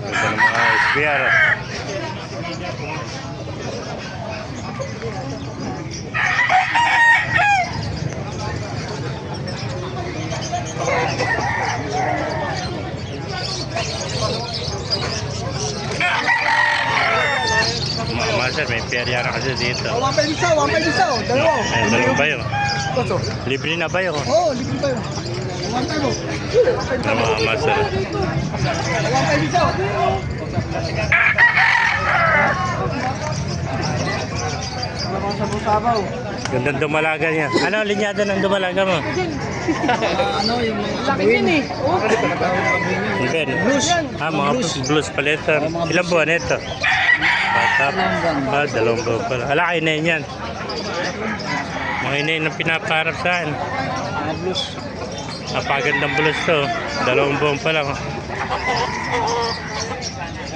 Ito ng mga SPR. Master, may perya na kasi dito. 1.5 isa, 1.5 isa. Dalawa. Ayun, dalawa ba yun? Ito. Libre na ba yun? Oo, libre pa yun. 1.5 mo. Ito mga master. 1.5 isa. Wala kang sabaw-sabaw. Gandang dumalaga niya. Ano linyada ng dumalaga mo? Ano yung laki din eh. Ben. Blues. Mga blues pala ito. Ilang buwan ito? Bata. 2 buwan pala. Ala, inayin yan. Mga inayin ang pinaparap sa akin. Mga blues. Napagandang blues to. 2 buwan pa lang.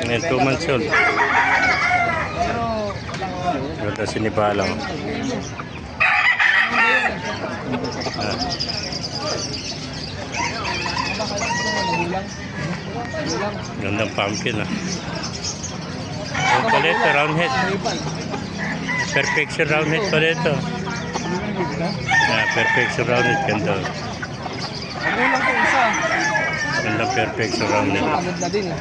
Ngayon 2 months old. Ganda sinibalang. Gandang pumpkin Yung pala ito, round head. Perfection round head pala ito. Perfection round head. Ganda. Ano lang po isa. Gandang perfection round head. Agad na din eh.